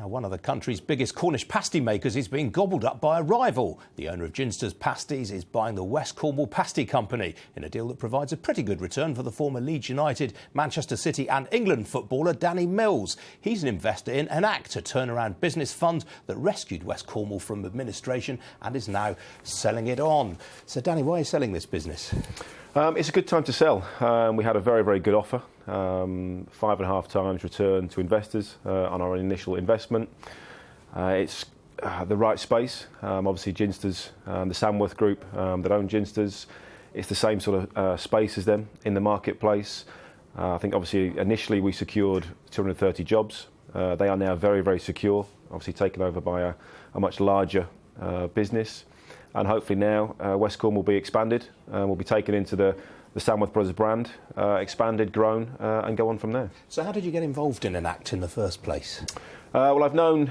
Now, one of the country's biggest Cornish pasty makers is being gobbled up by a rival. The owner of Ginster's Pasties is buying the West Cornwall Pasty Company in a deal that provides a pretty good return for the former Leeds United, Manchester City and England footballer Danny Mills. He's an investor in Enact, a turnaround business fund that rescued West Cornwall from administration and is now selling it on. So, Danny, why are you selling this business? It's a good time to sell. We had a very, very good offer, 5.5 times return to investors on our initial investment. It's the right space. Obviously, Ginster's, the Samworth Group that own Ginster's, it's the same sort of space as them in the marketplace. I think obviously initially we secured 230 jobs. They are now very, very secure, obviously taken over by a much larger business. And hopefully now West Cornwall will be expanded, will be taken into the Samworth Brothers brand, expanded, grown, and go on from there. So how did you get involved in Enact in the first place? Well, I've known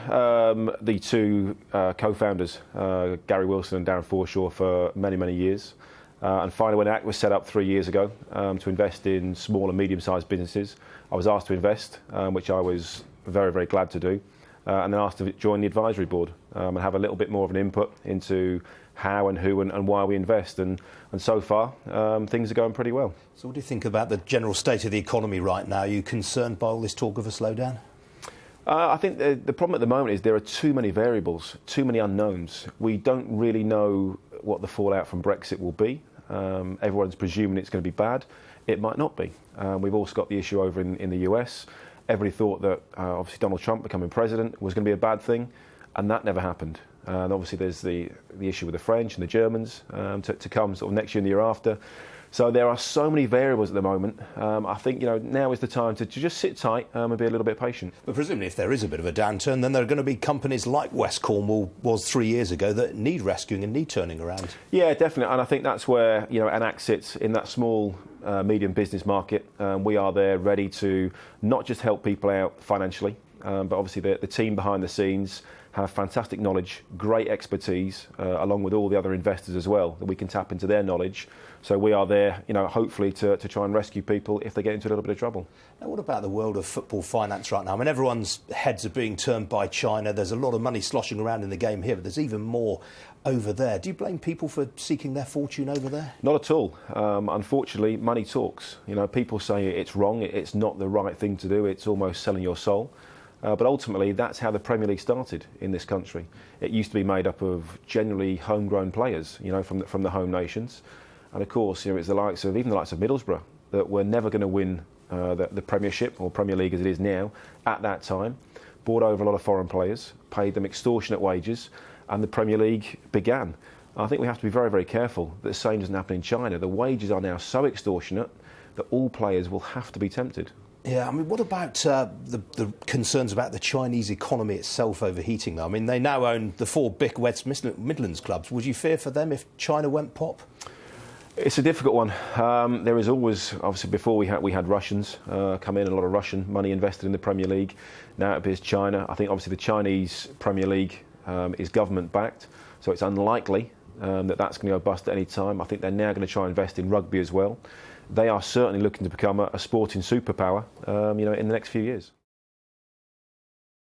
the two co-founders, Gary Wilson and Darren Forshaw, for many, many years. And finally, when Enact was set up 3 years ago to invest in small and medium-sized businesses, I was asked to invest, which I was very, very glad to do. And then asked to join the advisory board and have a little bit more of an input into how and who and why we invest. And so far, things are going pretty well. So what do you think about the general state of the economy right now? Are you concerned by all this talk of a slowdown? I think the problem at the moment is there are too many variables, too many unknowns. We don't really know what the fallout from Brexit will be. Everyone's presuming it's going to be bad. It might not be. We've also got the issue over in the US. Everybody thought that obviously Donald Trump becoming president was going to be a bad thing, and that never happened. And obviously there's the issue with the French and the Germans to come sort of next year and the year after. So there are so many variables at the moment. I think now is the time to just sit tight and be a little bit patient. But presumably if there is a bit of a downturn, then there are going to be companies like West Cornwall was 3 years ago that need rescuing and need turning around. Yeah, definitely. And I think that's where Enact sits in that small, medium business market. We are there ready to not just help people out financially, but obviously the team behind the scenes have fantastic knowledge, great expertise, along with all the other investors as well, that we can tap into their knowledge. So we are there, hopefully to try and rescue people if they get into a little bit of trouble. Now, what about the world of football finance right now? I mean, everyone's heads are being turned by China. There's a lot of money sloshing around in the game here, but there's even more over there. Do you blame people for seeking their fortune over there? Not at all. Unfortunately, money talks. People say it's wrong, it's not the right thing to do, it's almost selling your soul. But ultimately, that's how the Premier League started in this country. It used to be made up of generally homegrown players, from the home nations. And of course, it's the likes of Middlesbrough that were never going to win the Premiership or Premier League as it is now at that time. Brought over a lot of foreign players, paid them extortionate wages, and the Premier League began. I think we have to be very, very careful that the same doesn't happen in China. The wages are now so extortionate that all players will have to be tempted. Yeah, I mean, what about the concerns about the Chinese economy itself overheating, though? I mean, they now own the 4 big West Midlands clubs. Would you fear for them if China went pop? It's a difficult one. There is always, obviously, before we had Russians come in, a lot of Russian money invested in the Premier League. Now it appears China. I think, obviously, the Chinese Premier League is government-backed, so it's unlikely that's going to go bust at any time. I think they're now going to try and invest in rugby as well. They are certainly looking to become a sporting superpower, in the next few years.